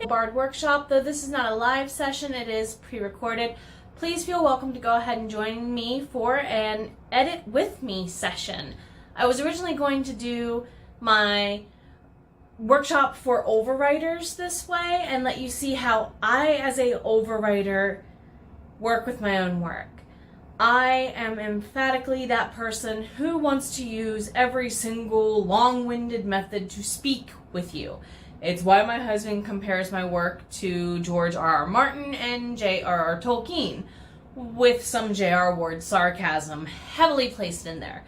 Bard workshop, though this is not a live session, it is pre-recorded. Please feel welcome to go ahead and join me for an edit with me session. I was originally going to do my workshop for overwriters this way and let you see how I, as a overwriter, work with my own work. I am emphatically that person who wants to use every single long-winded method to speak with you. It's why my husband compares my work to George R.R. Martin and J.R.R. Tolkien, with some J.R. Ward sarcasm heavily placed in there.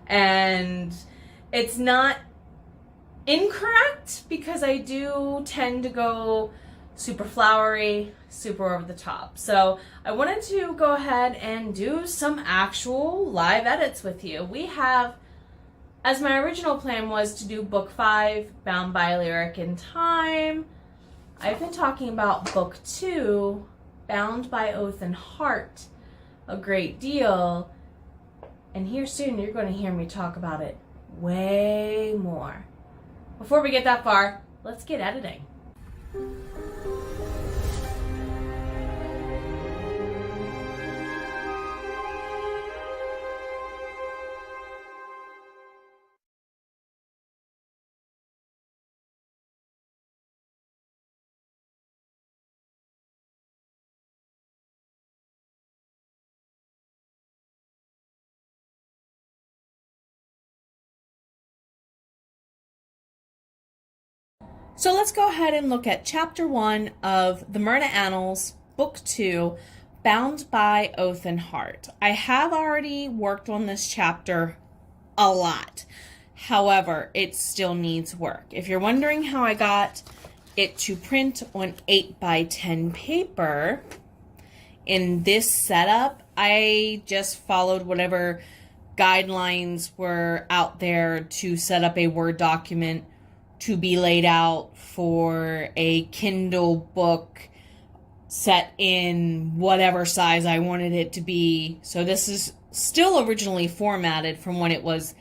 And it's not incorrect, because I do tend to go super flowery, super over the top. So I wanted to go ahead and do some actual live edits with you. We have, as my original plan was to do book 5, Bound by Lyric in Time. I've been talking about book 2, Bound by Oath and Heart, a great deal. And here soon you're going to hear me talk about it way more. Before we get that far, let's get editing. So let's go ahead and look at Chapter 1 of the Merna Annals, Book 2, Bound by Oath and Heart. I have already worked on this chapter a lot. However, it still needs work. If you're wondering how I got it to print on 8x10 paper, in this setup, I just followed whatever guidelines were out there to set up a Word document to be laid out for a Kindle book set in whatever size I wanted it to be. So this is still originally formatted from when it was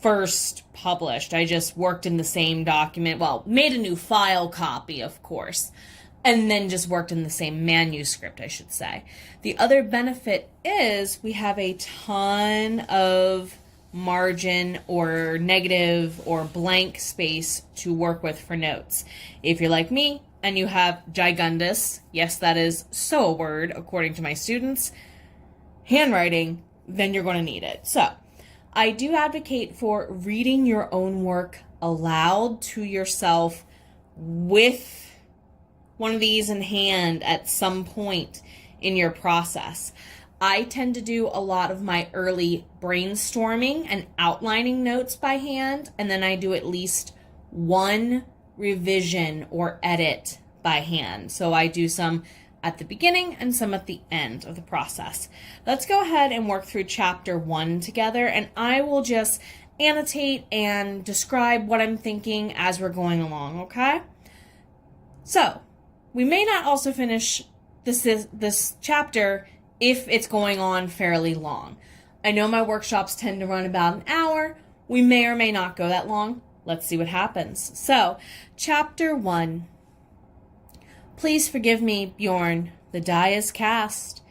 first published. I just worked in the same document, well, made a new file copy, of course, and then just worked in the same manuscript, I should say. The other benefit is we have a ton of margin or negative or blank space to work with for notes. If you're like me and you have gigundous, yes, that is so a word according to my students, handwriting, then you're going to need it. So I do advocate for reading your own work aloud to yourself with one of these in hand at some point in your process. I tend to do a lot of my early brainstorming and outlining notes by hand, and then I do at least one revision or edit by hand. So I do some at the beginning and some at the end of the process. Let's go ahead and work through Chapter 1 together, and I will just annotate and describe what I'm thinking as we're going along, okay? So, we may not also finish this chapter if it's going on fairly long. I know my workshops tend to run about an hour. We may or may not go that long. Let's see what happens. So, Chapter 1. Please forgive me, Bjorn. The die is cast,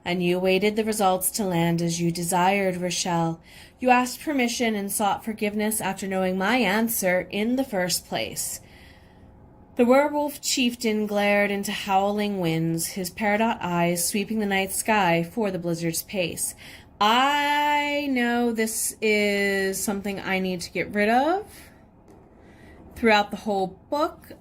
and you awaited the results to land as you desired, Rochelle. You asked permission and sought forgiveness after knowing my answer in the first place. The werewolf chieftain glared into howling winds, his peridot eyes sweeping the night sky for the blizzard's pace. I know this is something I need to get rid of throughout the whole book.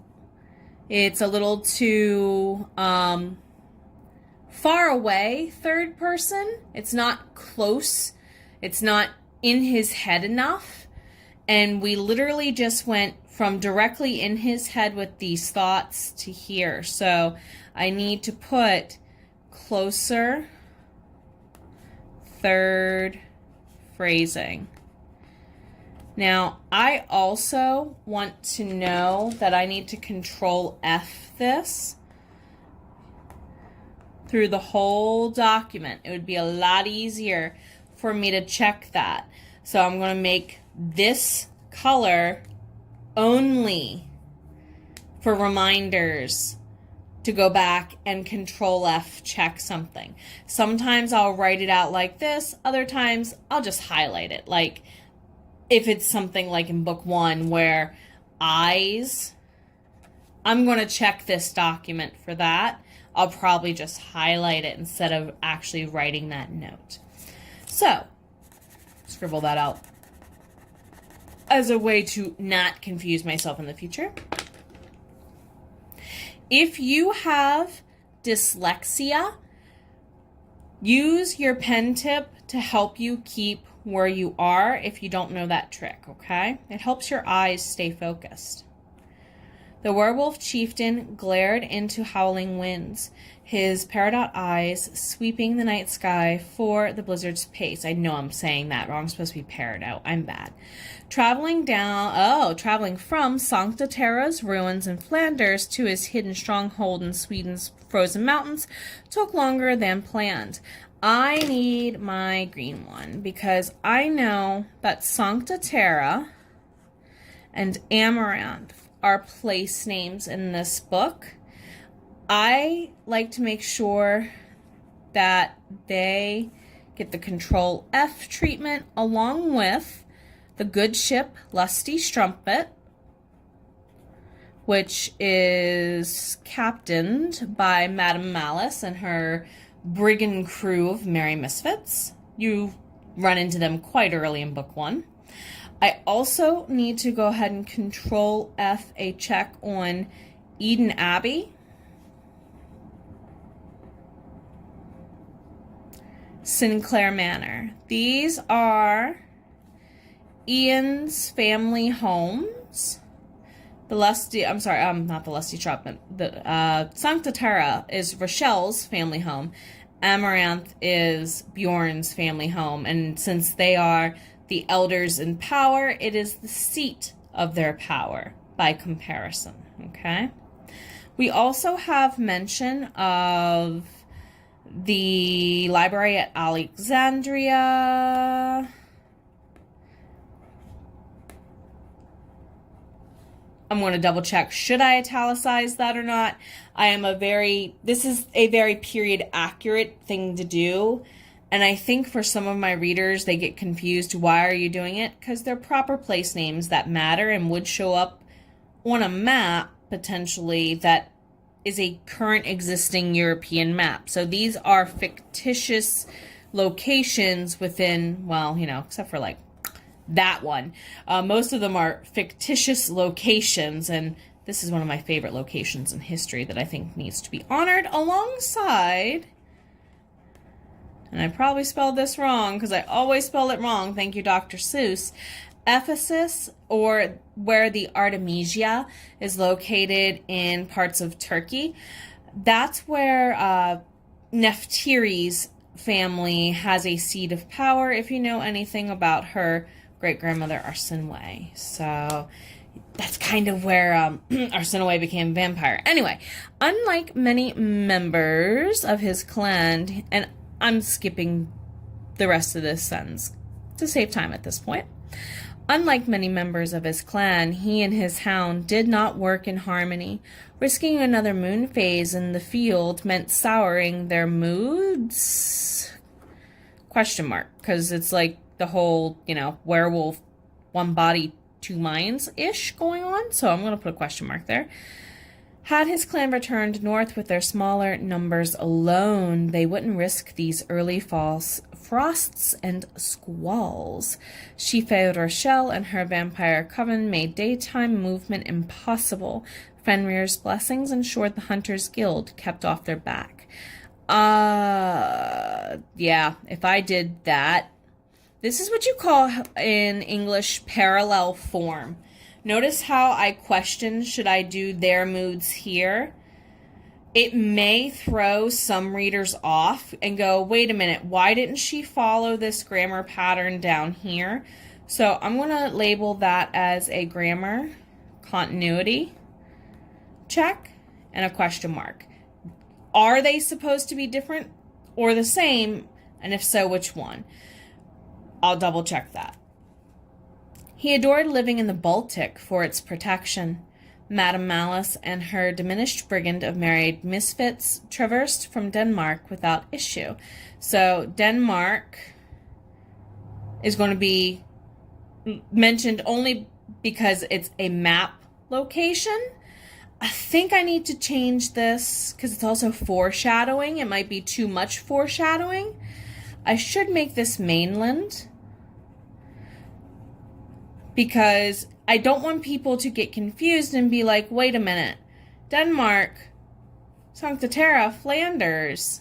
It's a little too far away, third person. It's not close. It's not in his head enough. And we literally just went from directly in his head with these thoughts to here. So I need to put closer, third phrasing. Now, I also want to know that I need to Control F this through the whole document. It would be a lot easier for me to check that. So I'm going to make this color only for reminders to go back and Control F check something. Sometimes I'll write it out like this. Other times I'll just highlight it. Like if it's something like in book 1 where eyes, I'm going to check this document for that. I'll probably just highlight it instead of actually writing that note. So, scribble that out as a way to not confuse myself in the future. If you have dyslexia, use your pen tip to help you keep where you are if you don't know that trick, okay? It helps your eyes stay focused. The werewolf chieftain glared into howling winds, his peridot eyes sweeping the night sky for the blizzard's pace. I know I'm saying that wrong. I'm supposed to be peridot. I'm bad. Traveling from Sancta Terra's ruins in Flanders to his hidden stronghold in Sweden's frozen mountains took longer than planned. I need my green one because I know that Sancta Terra and Amaranth are place names in this book. I like to make sure that they get the Control F treatment along with the good ship Lusty Strumpet, which is captained by Madame Malice and her brigand crew of merry misfits. You run into them quite early in book 1. I also need to go ahead and Control F a check on Eden Abbey, Sinclair Manor. These are Ian's family homes. Not the Lusty Trumpet. The Sancta Terra is Rochelle's family home. Amaranth is Bjorn's family home, and since they are the elders in power, it is the seat of their power by comparison, okay? We also have mention of the library at Alexandria. I'm going to double check, should I italicize that or not? This is a very period accurate thing to do. And I think for some of my readers, they get confused. Why are you doing it? Because they're proper place names that matter and would show up on a map, potentially, that is a current existing European map. So these are fictitious locations within, except for like that one. Most of them are fictitious locations, and this is one of my favorite locations in history that I think needs to be honored alongside... And I probably spelled this wrong because I always spell it wrong. Thank you, Dr. Seuss. Ephesus, or where the Artemisia is located in parts of Turkey. That's where Neftiri's family has a seat of power, if you know anything about her great-grandmother Arsinoe. So that's kind of where Arsinoe became a vampire. Anyway, unlike many members of his clan, and I'm skipping the rest of this sentence to save time at this point. Unlike many members of his clan, he and his hound did not work in harmony. Risking another moon phase in the field meant souring their moods? Question mark, because it's like the whole, werewolf, one body, two minds-ish going on. So I'm going to put a question mark there. Had his clan returned north with their smaller numbers alone, they wouldn't risk these early false frosts and squalls. She-Fay Rochelle and her vampire coven made daytime movement impossible. Fenrir's blessings ensured the Hunters Guild kept off their back. Yeah, if I did that, this is what you call in English parallel form. Notice how I question, should I do their moods here? It may throw some readers off and go, wait a minute, why didn't she follow this grammar pattern down here? So I'm going to label that as a grammar continuity check and a question mark. Are they supposed to be different or the same? And if so, which one? I'll double check that. He adored living in the Baltic for its protection. Madame Malice and her diminished brigand of married misfits traversed from Denmark without issue. So Denmark is going to be mentioned only because it's a map location. I think I need to change this because it's also foreshadowing. It might be too much foreshadowing. I should make this mainland because I don't want people to get confused and be like, wait a minute, Denmark, Sancta Terra, Flanders.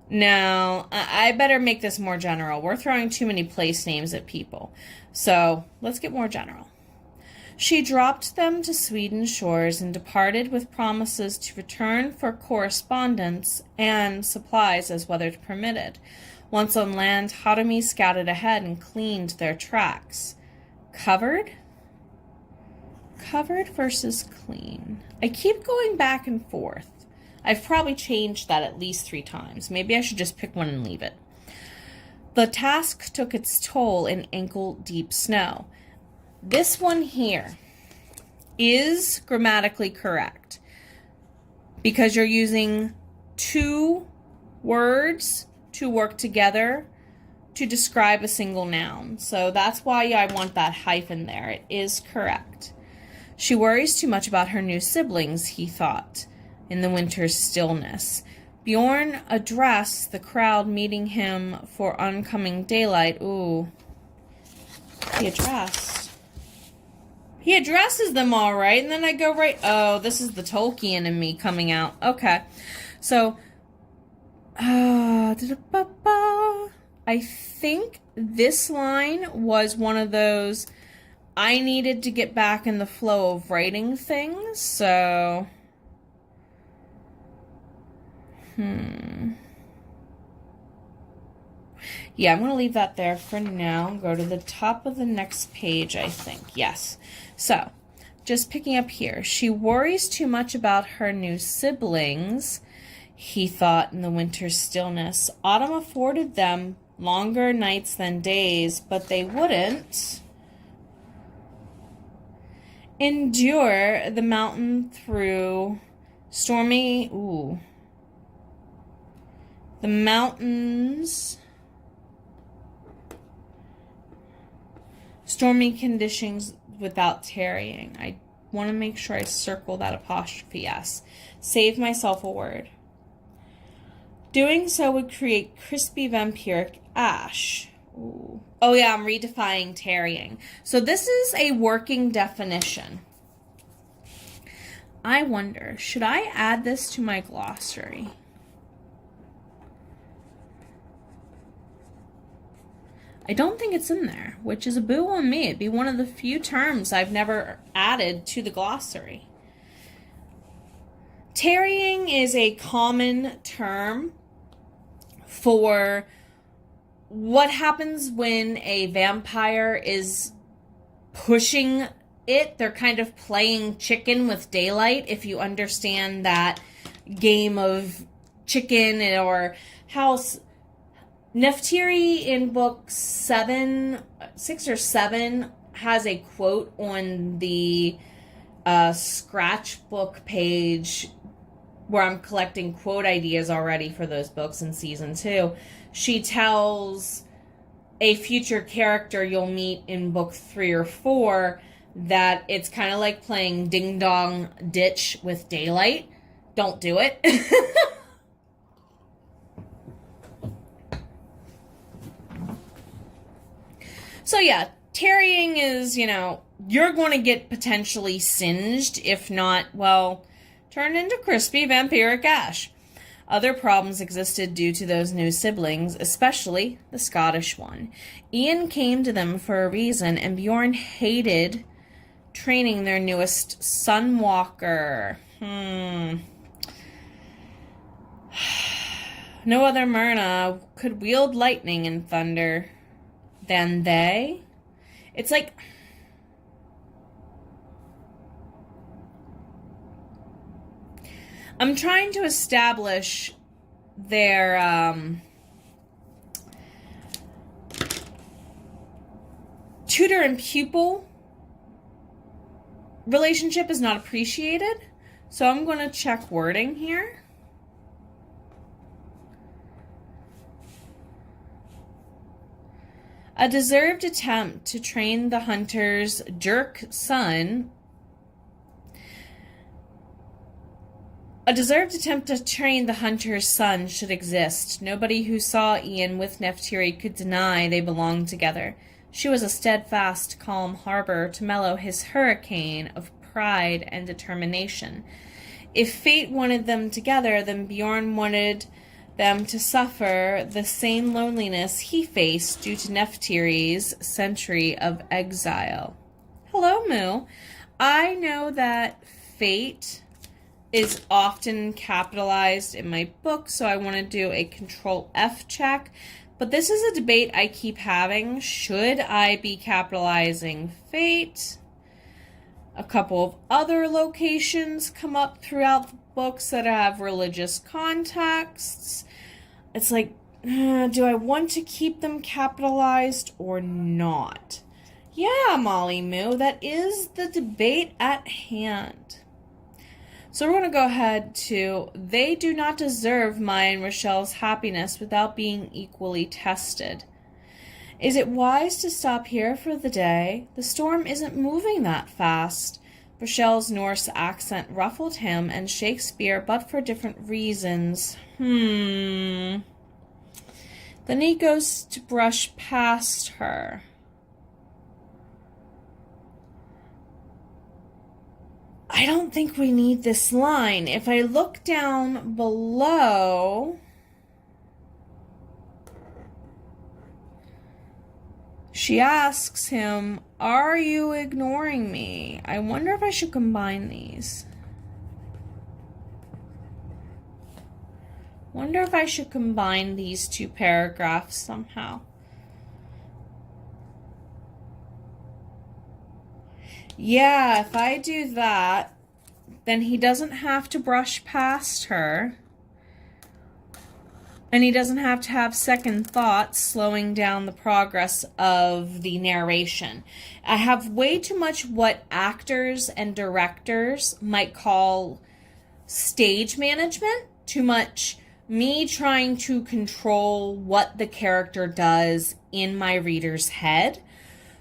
Now, I better make this more general. We're throwing too many place names at people. So let's get more general. She dropped them to Sweden's shores and departed with promises to return for correspondence and supplies as weather permitted. Once on land, Harume scouted ahead and cleaned their tracks. Covered? Covered versus clean. I keep going back and forth. I've probably changed that at least 3 times. Maybe I should just pick one and leave it. The task took its toll in ankle-deep snow. This one here is grammatically correct because you're using 2 words to work together to describe a single noun. So that's why I want that hyphen there. It is correct. She worries too much about her new siblings, he thought, in the winter's stillness. Bjorn addressed the crowd meeting him for oncoming daylight. Ooh. He addresses them all right, and then I go right... Oh, this is the Tolkien in me coming out. Okay. So, I think this line was one of those... I needed to get back in the flow of writing things, so... Yeah, I'm going to leave that there for now. Go to the top of the next page, I think. Yes. So, just picking up here. She worries too much about her new siblings, he thought in the winter's stillness. Autumn afforded them longer nights than days, but they wouldn't endure the mountain through stormy... Ooh. The mountains... Stormy conditions without tarrying. I want to make sure I circle that apostrophe S. Save myself a word. Doing so would create crispy vampiric ash. Ooh. Oh yeah, I'm redefining tarrying. So this is a working definition. I wonder, should I add this to my glossary? I don't think it's in there, which is a boo on me. It'd be one of the few terms I've never added to the glossary. Tarrying is a common term for what happens when a vampire is pushing it. They're kind of playing chicken with daylight, if you understand that game of chicken or house. Neftiri in book 6 or 7 has a quote on the scratchbook page where I'm collecting quote ideas already for those books in season 2. She tells a future character you'll meet in book 3 or 4 that it's kind of like playing ding dong ditch with daylight. Don't do it. So yeah, tarrying is, you're going to get potentially singed, if not, well, turned into crispy vampiric ash. Other problems existed due to those new siblings, especially the Scottish one. Ian came to them for a reason, and Bjorn hated training their newest Sunwalker. No other Merna could wield lightning and thunder than they. It's like... I'm trying to establish their tutor and pupil relationship is not appreciated. So I'm going to check wording here. A deserved attempt to train the hunter's jerk son. A deserved attempt to train the hunter's son should exist. Nobody who saw Ian with Neftiri could deny they belonged together. She was a steadfast, calm harbor to mellow his hurricane of pride and determination. If fate wanted them together, then Bjorn wanted them to suffer the same loneliness he faced due to Neftiri's century of exile. Hello, Moo. I know that fate is often capitalized in my book, so I want to do a Control F check. But this is a debate I keep having. Should I be capitalizing fate? A couple of other locations come up throughout the books that have religious contexts. It's like, do I want to keep them capitalized or not? Yeah, Molly Moo, that is the debate at hand. So we're going to go ahead to, they do not deserve my and Rochelle's happiness without being equally tested. Is it wise to stop here for the day? The storm isn't moving that fast. Rochelle's Norse accent ruffled him and Shakespeare, but for different reasons. Then he goes to brush past her. I don't think we need this line. If I look down below, she asks him, "Are you ignoring me?" I wonder if I should combine these. Wonder if I should combine these two paragraphs somehow. Yeah, if I do that, then he doesn't have to brush past her. And he doesn't have to have second thoughts slowing down the progress of the narration. I have way too much what actors and directors might call stage management. Too much me trying to control what the character does in my reader's head.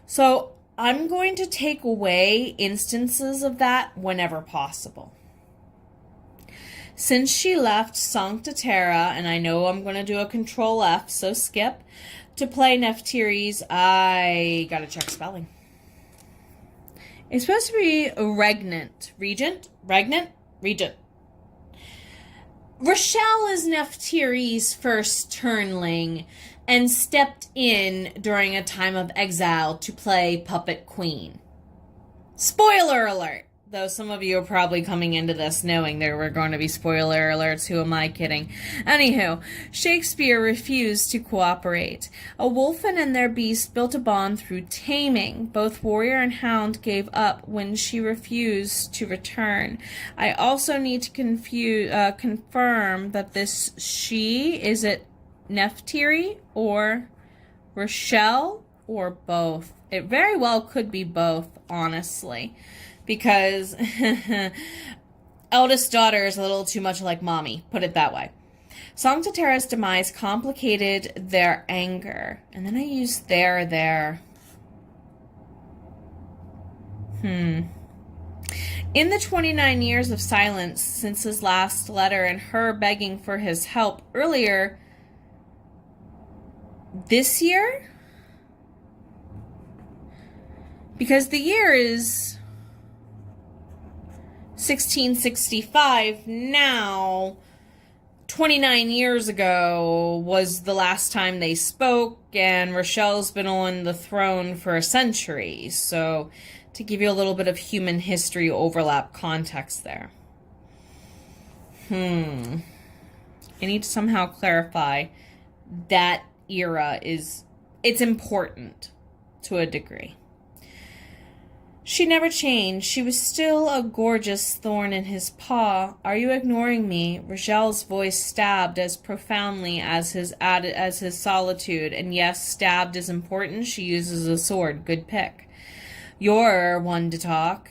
So I'm going to take away instances of that whenever possible. Since she left Sancta Terra, and I know I'm going to do a Control F, so skip, to play Neftiri's, I gotta check spelling. It's supposed to be regnant. Regent? Regnant? Regent. Rochelle is Neftiri's first turnling and stepped in during a time of exile to play Puppet Queen. Spoiler alert! Though some of you are probably coming into this knowing there were going to be spoiler alerts. Who am I kidding? Anywho, Shakespeare refused to cooperate. A wolfen and their beast built a bond through taming. Both warrior and hound gave up when she refused to return. I also need to confirm that this she, is it Neftiri or Rochelle or both? It very well could be both, honestly. Because eldest daughter is a little too much like mommy, put it that way. Sancta Terra's demise complicated their anger. And then I used there. In the 29 years of silence since his last letter and her begging for his help earlier this year? Because the year is 1665 now. 29 years ago was the last time they spoke, and Rochelle's been on the throne for a century. So, to give you a little bit of human history overlap context there. I need to somehow clarify that era it's important to a degree. She never changed. She was still a gorgeous thorn in his paw. Are you ignoring me? Rochelle's voice stabbed as profoundly as his solitude. And yes, stabbed is important. She uses a sword. Good pick. You're one to talk.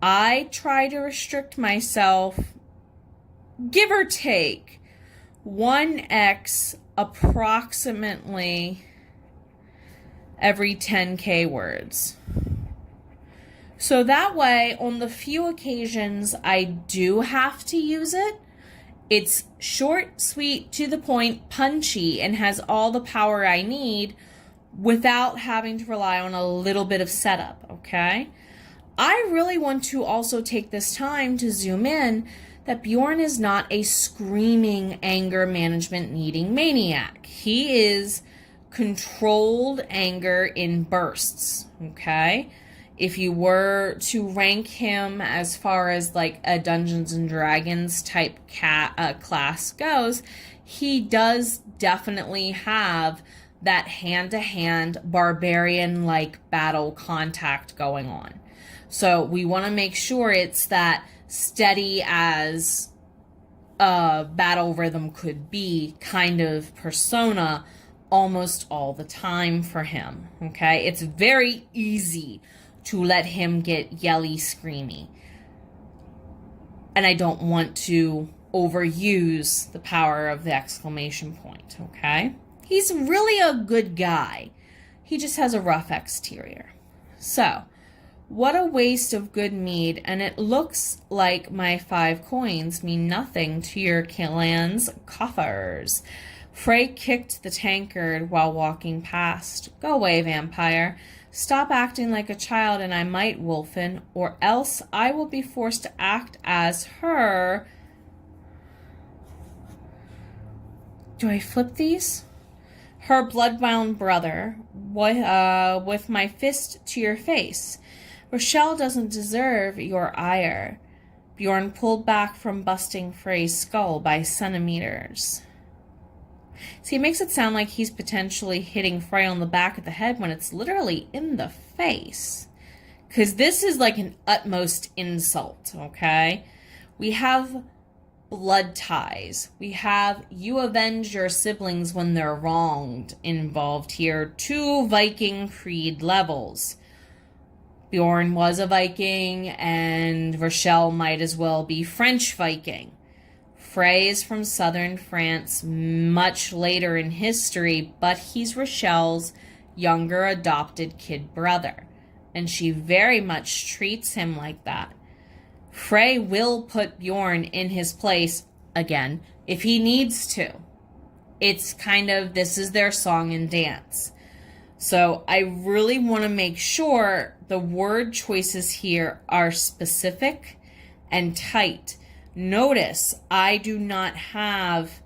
I try to restrict myself, give or take, 1x approximately every 10K words. So that way, on the few occasions I do have to use it, it's short, sweet, to the point, punchy, and has all the power I need without having to rely on a little bit of setup, okay? I really want to also take this time to zoom in that Bjorn is not a screaming anger management needing maniac. He is controlled anger in bursts, okay? If you were to rank him as far as like a Dungeons and Dragons type class goes, he does definitely have that hand-to-hand barbarian-like battle contact going on. So we want to make sure it's that steady as a battle rhythm could be kind of persona almost all the time for him, okay? It's very easy to let him get yelly, screamy. And I don't want to overuse the power of the exclamation point, okay? He's really a good guy. He just has a rough exterior. So, what a waste of good mead, and it looks like my 5 coins mean nothing to your clan's coffers. Frey kicked the tankard while walking past. Go away, vampire. Stop acting like a child and I might, Wolfen, or else I will be forced to act as her. Do I flip these? Her bloodbound brother, with my fist to your face. Rochelle doesn't deserve your ire. Bjorn pulled back from busting Frey's skull by centimeters. See, it makes it sound like he's potentially hitting Frey on the back of the head when it's literally in the face. Because this is like an utmost insult, okay? We have blood ties. We have you avenge your siblings when they're wronged involved here. 2 Viking creed levels. Bjorn was a Viking, and Rochelle might as well be French Viking. Frey is from southern France much later in history, but he's Rochelle's younger adopted kid brother, and she very much treats him like that. Frey will put Bjorn in his place, again, if he needs to. It's kind of, this is their song and dance. So I really want to make sure the word choices here are specific and tight. Notice I do not have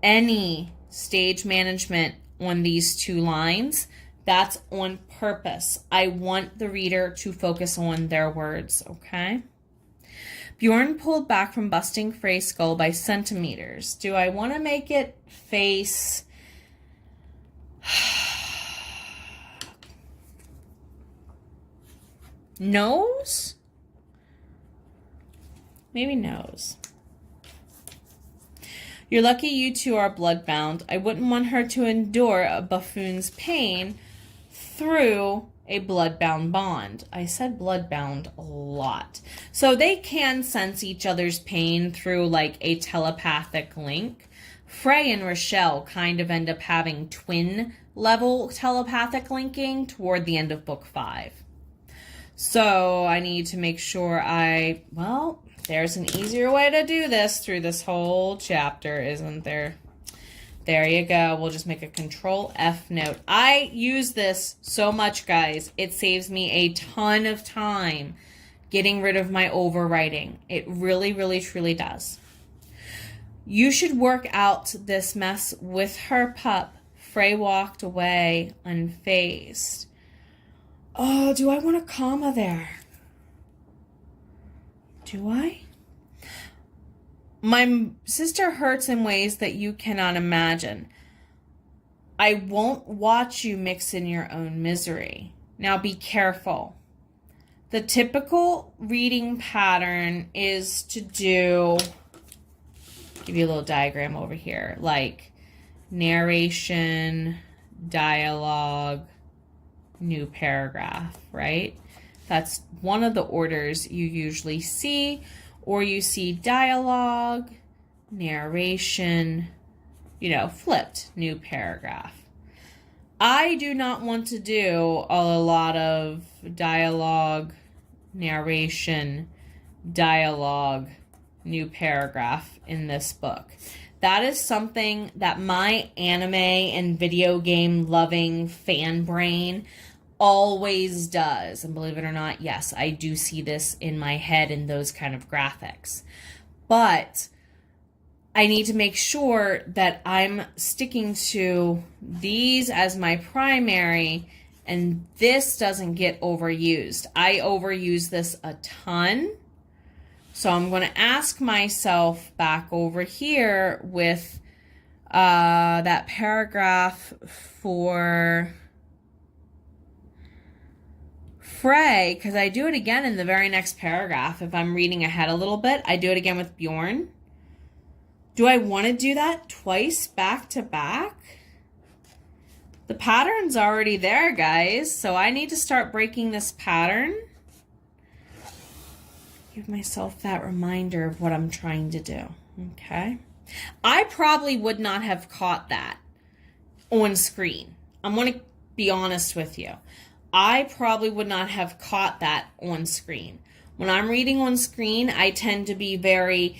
any stage management on these 2 lines. That's on purpose. I want the reader to focus on their words, okay? Bjorn pulled back from busting Frey's skull by centimeters. Do I want to make it face... nose? Maybe nose. You're lucky you 2 are bloodbound. I wouldn't want her to endure a buffoon's pain through a bloodbound bond. I said bloodbound a lot. So they can sense each other's pain through like a telepathic link. Frey and Rochelle kind of end up having twin level telepathic linking toward the end of book 5. So I need to make sure well, there's an easier way to do this through this whole chapter, isn't there? There you go. We'll just make a Control F note. I use this so much, guys. It saves me a ton of time getting rid of my overwriting. It really, really, truly does. You should work out this mess with her pup. Frey walked away unfazed. Oh, do I want a comma there? Do I? My sister hurts in ways that you cannot imagine. I won't watch you mix in your own misery. Now be careful. The typical reading pattern is to give you a little diagram over here, like narration, dialogue, new paragraph, right? That's one of the orders you usually see, or you see dialogue, narration, flipped, new paragraph. I do not want to do a lot of dialogue, narration, dialogue, new paragraph in this book. That is something that my anime and video game loving fan brain always does. And believe it or not, yes, I do see this in my head in those kind of graphics. But I need to make sure that I'm sticking to these as my primary and this doesn't get overused. I overuse this a ton. So I'm going to ask myself back over here with that paragraph for Frey, because I do it again in the very next paragraph. If I'm reading ahead a little bit, I do it again with Bjorn. Do I want to do that twice back to back? The pattern's already there, guys, so I need to start breaking this pattern. Give myself that reminder of what I'm trying to do, okay? I probably would not have caught that on screen. I'm going to be honest with you. I probably would not have caught that on screen. When I'm reading on screen, I tend to be very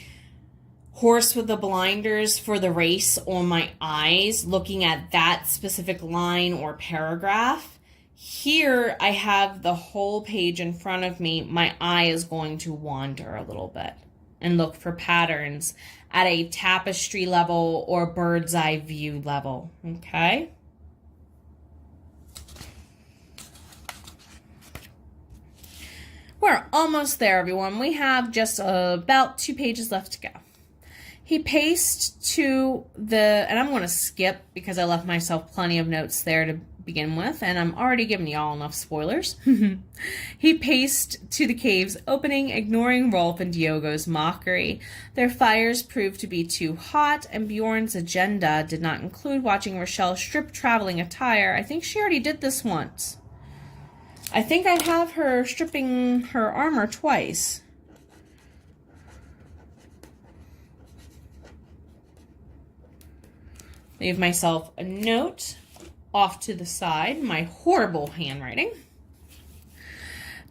horse with the blinders for the race on my eyes, looking at that specific line or paragraph. Here, I have the whole page in front of me. My eye is going to wander a little bit and look for patterns at a tapestry level or bird's eye view level, okay? We're almost there, everyone. We have just about 2 pages left to go. He paced to and I'm going to skip because I left myself plenty of notes there to begin with, and I'm already giving y'all enough spoilers. He paced to the cave's opening, ignoring Rolf and Diogo's mockery. Their fires proved to be too hot, and Bjorn's agenda did not include watching Rochelle strip traveling attire. I think she already did this once. I think I have her stripping her armor twice. Leave myself a note off to the side, my horrible handwriting.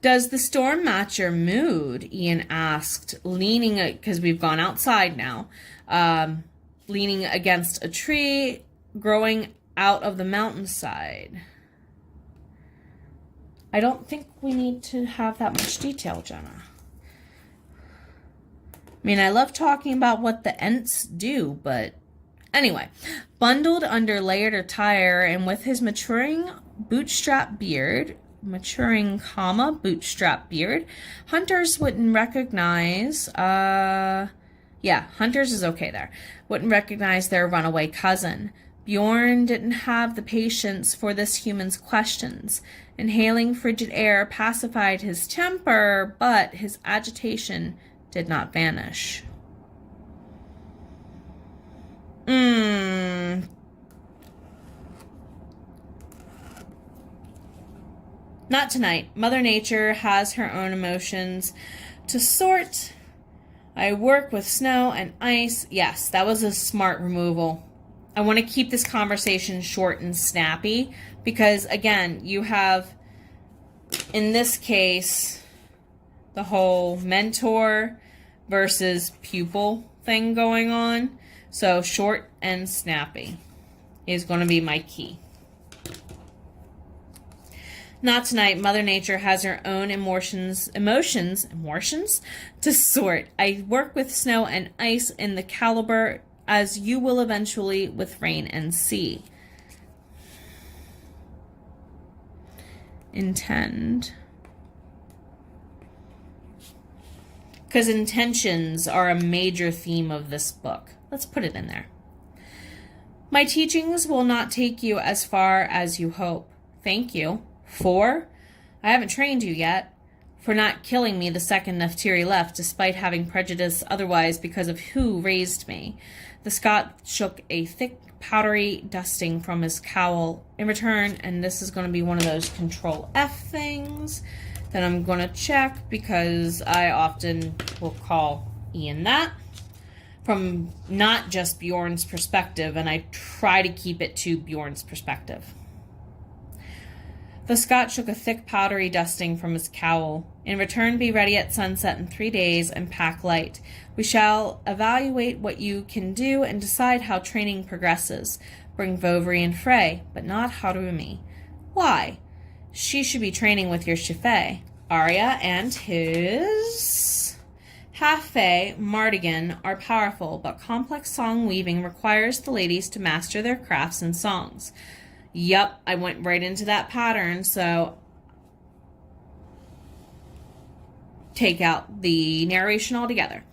Does the storm match your mood? Ian asked, leaning, because we've gone outside now, leaning against a tree growing out of the mountainside. I don't think we need to have that much detail, Jenna. I mean, I love talking about what the Ents do, but anyway, bundled under layered attire and with his maturing bootstrap beard, hunters wouldn't recognize, hunters is okay there, wouldn't recognize their runaway cousin. Bjorn didn't have the patience for this human's questions. Inhaling frigid air pacified his temper, but his agitation did not vanish. Not tonight. Mother Nature has her own emotions to sort. I work with snow and ice. Yes, that was a smart removal. I want to keep this conversation short and snappy because, again, you have, in this case, the whole mentor versus pupil thing going on. So short and snappy is going to be my key. Not tonight. Mother Nature has her own emotions to sort. I work with snow and ice in the caliber as you will eventually with rain and sea. Intend. Because intentions are a major theme of this book. Let's put it in there. My teachings will not take you as far as you hope. Thank you. For? I haven't trained you yet. For not killing me the second Neftiri left, despite having prejudice otherwise because of who raised me. The Scot shook a thick, powdery dusting from his cowl in return, and this is going to be one of those Control F things. Then I'm going to check, because I often will call Ian that, from not just Bjorn's perspective, and I try to keep it to Bjorn's perspective. The Scot shook a thick powdery dusting from his cowl. In return, be ready at sunset in 3 days and pack light. We shall evaluate what you can do and decide how training progresses. Bring Vovry and Frey, but not Harumi. Why? She should be training with your Shifei. Arya and his half-fae, Mardigan, are powerful, but complex song weaving requires the ladies to master their crafts and songs. Yep, I went right into that pattern, so take out the narration altogether.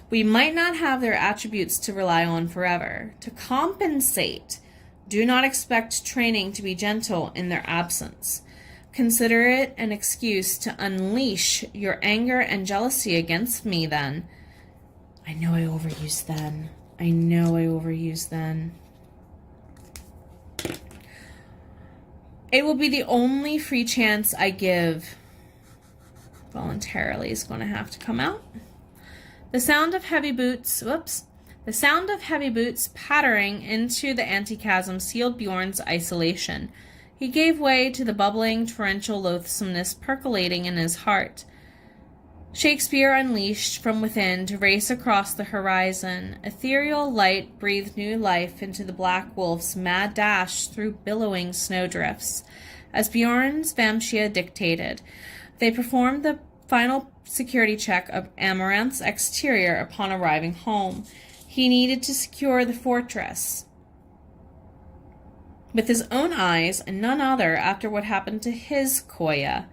We might not have their attributes to rely on forever. To compensate, do not expect training to be gentle in their absence. Consider it an excuse to unleash your anger and jealousy against me then. I know I overused then. It will be the only free chance I give. Voluntarily is going to have to come out. The sound of heavy boots pattering into the antichasm sealed Bjorn's isolation. He gave way to the bubbling, torrential loathsomeness percolating in his heart. Shakespeare unleashed from within to race across the horizon. Ethereal light breathed new life into the Black Wolf's mad dash through billowing snowdrifts. As Bjorn's Vamshia dictated, they performed the final security check of Amaranth's exterior upon arriving home. He needed to secure the fortress with his own eyes and none other after what happened to his Koya.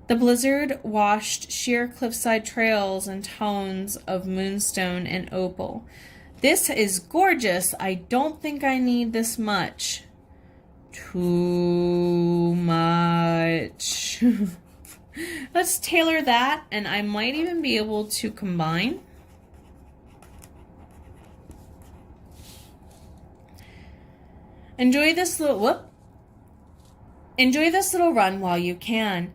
The blizzard washed sheer cliffside trails in tones of moonstone and opal. This is gorgeous. I don't think I need this much. Too much. Let's tailor that, and I might even be able to combine. Enjoy this little run while you can.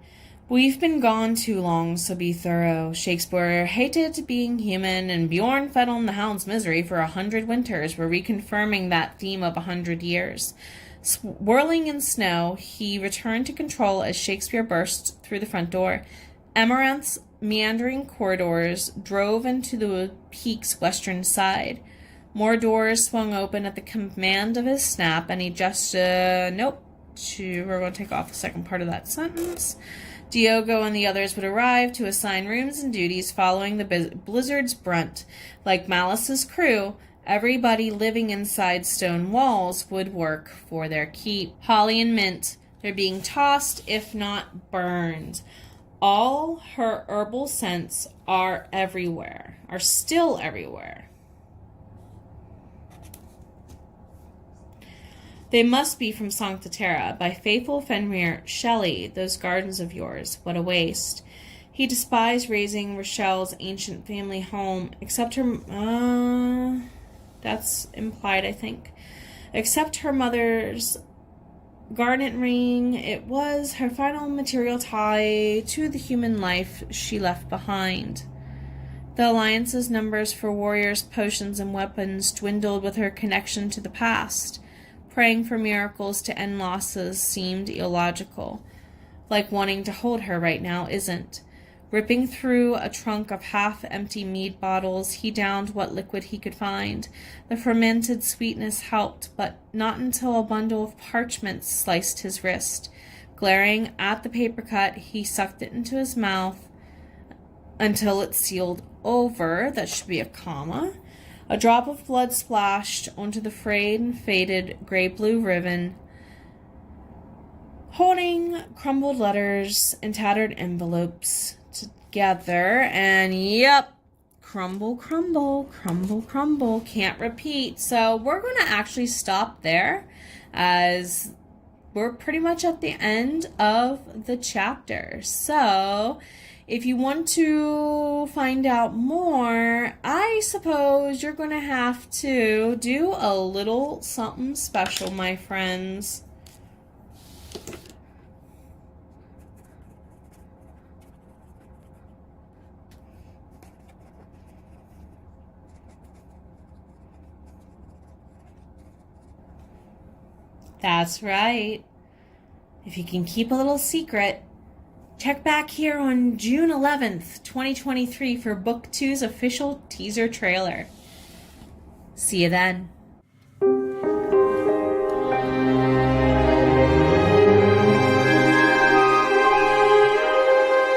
We've been gone too long, so be thorough. Shakespeare hated being human, and Bjorn fed on the hound's misery for 100 winters. We're reconfirming that theme of 100 years. Swirling in snow, he returned to control as Shakespeare burst through the front door. Amaranth's meandering corridors drove into the peak's western side. More doors swung open at the command of his snap, and he just, we're going to take off the second part of that sentence. Diogo and the others would arrive to assign rooms and duties following the blizzard's brunt. Like Malice's crew, everybody living inside stone walls would work for their keep. Holly and Mint, they're being tossed, if not burned. All her herbal scents are still everywhere. They must be from Sancta Terra, by faithful Fenrir. Shelley, those gardens of yours, what a waste. He despised raising Rochelle's ancient family home, except her, that's implied, I think. Except her mother's garnet ring, it was her final material tie to the human life she left behind. The Alliance's numbers for warriors, potions, and weapons dwindled with her connection to the past. Praying for miracles to end losses seemed illogical. Like wanting to hold her right now isn't. Ripping through a trunk of half-empty mead bottles, he downed what liquid he could find. The fermented sweetness helped, but not until a bundle of parchments sliced his wrist. Glaring at the paper cut, he sucked it into his mouth until it sealed over. That should be a comma. A drop of blood splashed onto the frayed and faded gray-blue ribbon, holding crumbled letters and tattered envelopes together, and yep, crumble, crumble, crumble, crumble, can't repeat. So we're going to actually stop there, as we're pretty much at the end of the chapter. So if you want to find out more, I suppose you're going to have to do a little something special, my friends. That's right. If you can keep a little secret, check back here on June 11th, 2023 for Book 2's official teaser trailer. See you then.